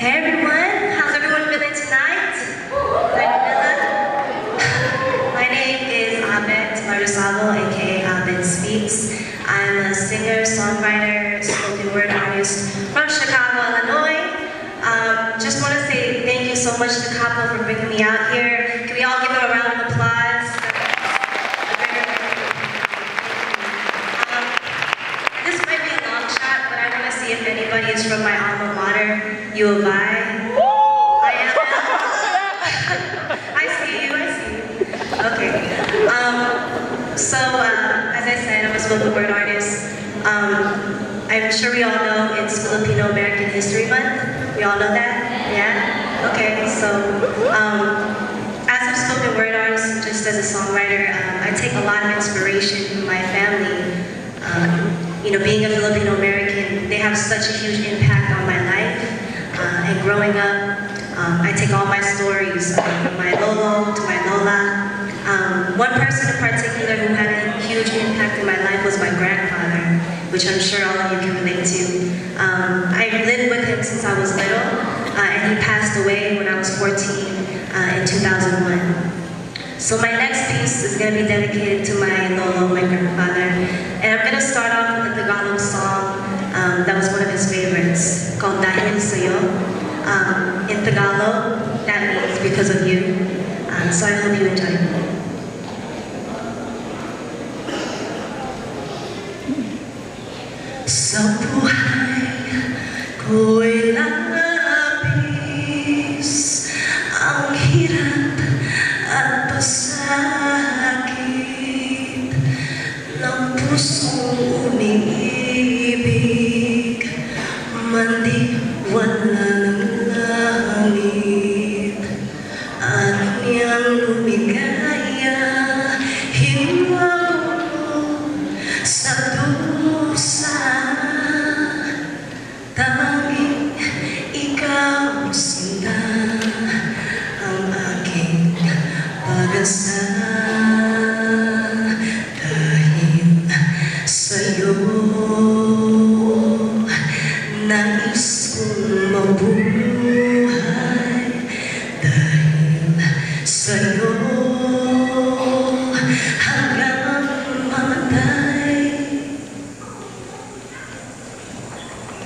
Hey everyone, how's everyone feeling tonight? My name is Abet aka Abet Speaks. I'm a singer, songwriter, spoken word artist from Chicago, Illinois. Just want to say thank you so much to Capo for bringing me out here. Can we all give him a round of applause? This might be a long shot, but I want to see if anybody is from my alma mater, U of I. I am. I see you. Okay. As I said, I'm a spoken word artist. I'm sure we all know it's Filipino American History Month. We all know that? Yeah? Okay, so as a spoken word artist, just as a songwriter, I take a lot of inspiration from my family. Being a Filipino American, they have such a huge impact on my life. And growing up, I take all my stories, from my lolo to my lola. One person in particular who had a huge impact in my life was my grandfather, which I'm sure all of you can relate to. I lived with him since I was little, and he passed away when I was 14 in 2001. So my next piece is going to be dedicated to my lolo, my grandfather, and I'm going to start off with a Tagalog song that was one of his favorites, called Dahil Sa'yo. In Tagalog, that means because of you. So I hope you enjoy it. Sa buhay ko'y labis ang hirap at pasakit ng pusong umiibig, mandiwala ng langit at niyang lumigaya, hinwag mo sa dusa. Tanging ikaw sila ang aking pag-asa. Dahil sa'yo nais kong mabuhay. Dahil sa'yo hanggang mamatay.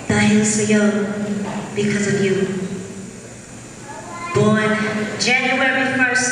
Dahil sa'yo, because of you. Born January 1st,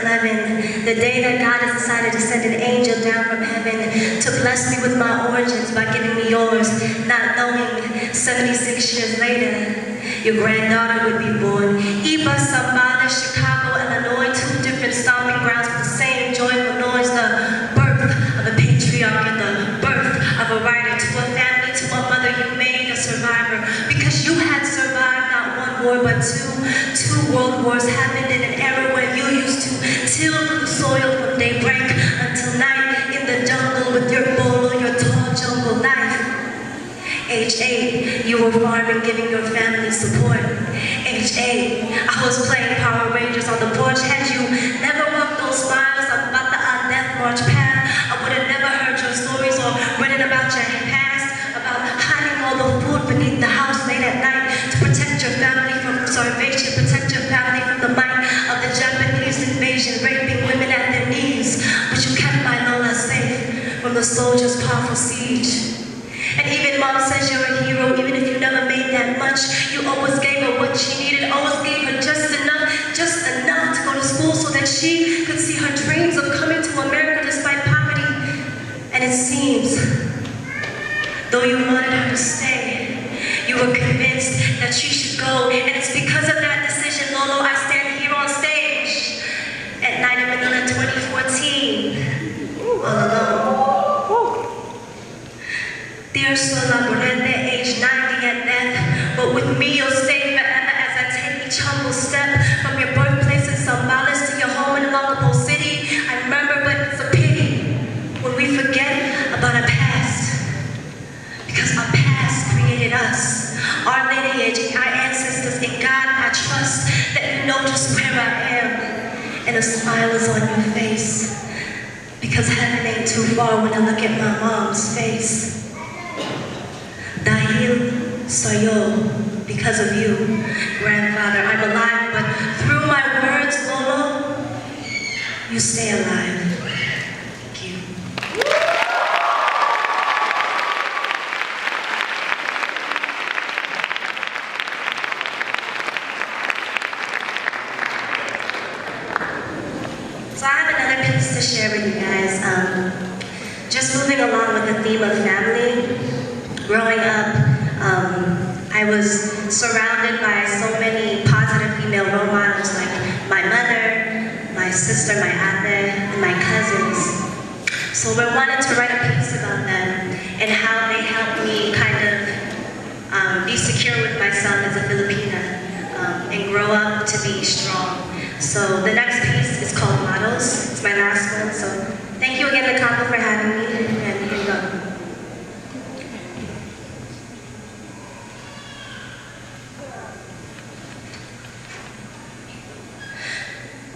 1911, the day that God has decided to send an angel down from heaven to bless me with my origins by giving me yours, not knowing 76 years later, your granddaughter would be born. Iba, Zambales, Chicago, Illinois, two different stomping grounds with the same joyful noise, the birth of a patriarch and the birth of a writer, to a family, to a mother you made a survivor, because you had survived not one war but two world wars happened in an era where you used to till the soil from daybreak until night in the jungle with your bolo, your tall jungle knife. Age 8, you were farming, giving your family support. Age 8, I was playing Power Rangers on the porch. Had you never walked those miles up Bataan Death March path, I would have never heard your stories or written about your past, about hiding all the food beneath the house late at night to protect your family from starvation, protect your family from the might of the Japanese invasion, raping women at their knees. But you kept my Lola safe from the soldiers' powerful siege. And even mom says you're a hero, even if you never made that much. You always gave her what she needed, always gave her just enough to go to school so that she could see her dreams of coming to America despite poverty. And it seems, though you wanted her to stay, you were convinced that she should go. And it's because of that decision, Lolo, I stand here on stage at Night in Manila 2014, all alone. Dear Sola Borrente, age 90 at death, but with me you'll stay forever as I take each humble step from your birthplace in Zambales to your home in Longapo City. I remember, but it's a pity when we forget about our past, because our past created us, our lineage, our ancestors. In God I trust that you know just where I am, and a smile is on your face, because heaven ain't too far when I look at my mom's face. Dahil sa'yo, because because of you, grandfather. I'm alive, but through my words, Lolo, you stay alive. Thank you. So I have another piece to share with you guys. Just moving along with the theme of family. Growing up, I was surrounded by so many positive female role models, like my mother, my sister, my ate, and my cousins. So we wanted to write a piece about them and how they helped me kind of be secure with myself as a Filipina and grow up to be strong. So the next piece is called Models. It's my last one. So thank you again, Nakako, for having me. And here you go.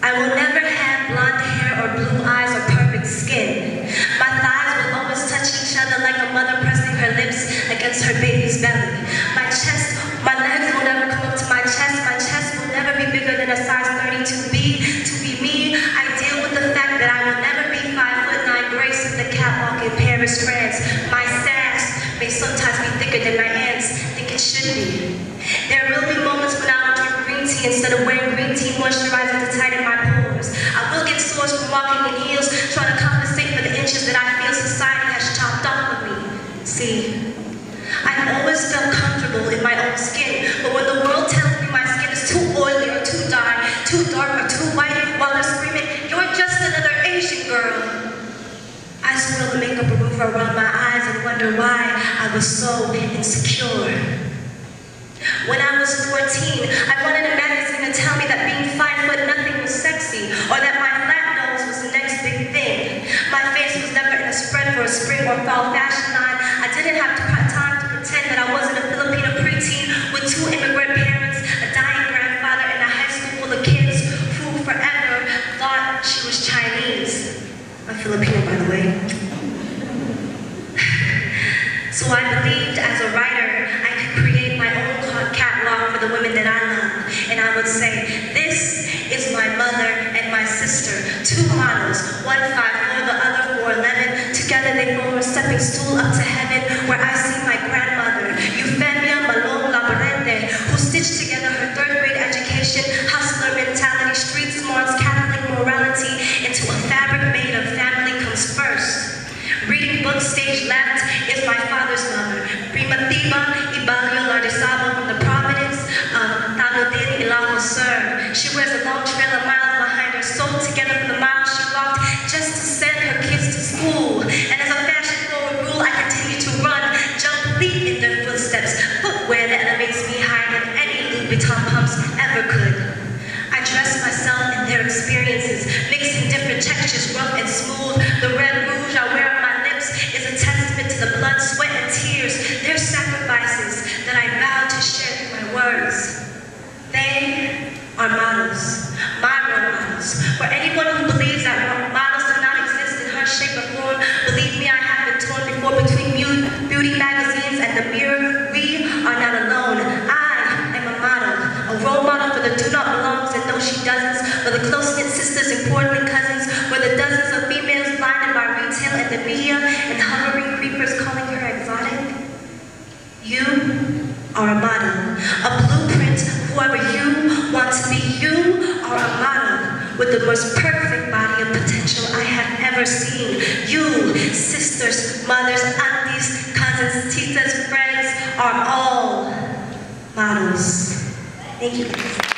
I will never have blonde hair or blue eyes or perfect skin. My thighs will always touch each other like a mother pressing her lips against her baby's belly. My legs will never come up to my chest. My chest will never be bigger than a size 32B. To be me, I deal with the fact that I will never be 5'9" grace of the catwalk in Paris, France. My sass may sometimes be thicker than my aunts think it should be. There will be moments when I will drink green tea instead of wearing green tea moisturizer to tighten my pores. I will get sores from walking in heels, trying to compensate for the inches that I feel society has chopped off of me. See, I've always felt comfortable in my own skin, but when the world tells me my skin is too oily or too dark or too white, while they're screaming, "You're just another Asian girl," I swirl the makeup remover around my eyes and wonder why I was so insecure. When I was 14, I wanted a magazine to tell me that being 5'0" was sexy, or that my flat nose was the next big thing. My face was never in a spread for a spring or fall fashion line. I didn't have time to pretend that I wasn't a Filipino preteen with 2 immigrant parents, a dying grandfather, and a high school full of kids who forever thought she was Chinese. I'm Filipino, by the way. So I believed as a writer, I could create my own catalog for the women that I love. And I would say, this is my mother and my sister, 2 models, one 5'4", the other 4'11". Together they form a stepping stool up to heaven where I see my grandmother, Euphemia Malone Labarente, who stitched together her 3rd grade education, hustler mentality, street smarts, Catholic morality into a fabric made of family comes first. Reading books stage left is my father's mother, Prima Tiba Ibalio Lardisabo from the Providence of Talodin Ilocos Sur. She wears a long trail of miles behind her, sewed together for the miles she walked just to send her kids to school. And as a fashion-forward rule, I continue to run, jump, leap in their footsteps, footwear that elevates me higher than any Louis Vuitton pumps ever could. I dress myself in their experiences, mixing different textures, rough and smooth. The red rouge I wear on my lips is a testament to the blood, sweat, and tears, their sacrifices that I vow to share through my words. They are models, my role models. For anyone who believes that models do not exist in her shape or form, believe me, I have been torn before between beauty magazines and the mirror. We are not alone. I am a model, a role model for the do not belongs and no she doesn't, for the close-knit sisters, importantly cousins, for the dozens of females blinded by retail and the media and hovering creepers calling her exotic. You are a model, a blueprint. Whoever you want to be, you are a model with the most perfect body of potential I have ever seen. You, sisters, mothers, aunties, cousins, titas, friends, are all models. Thank you.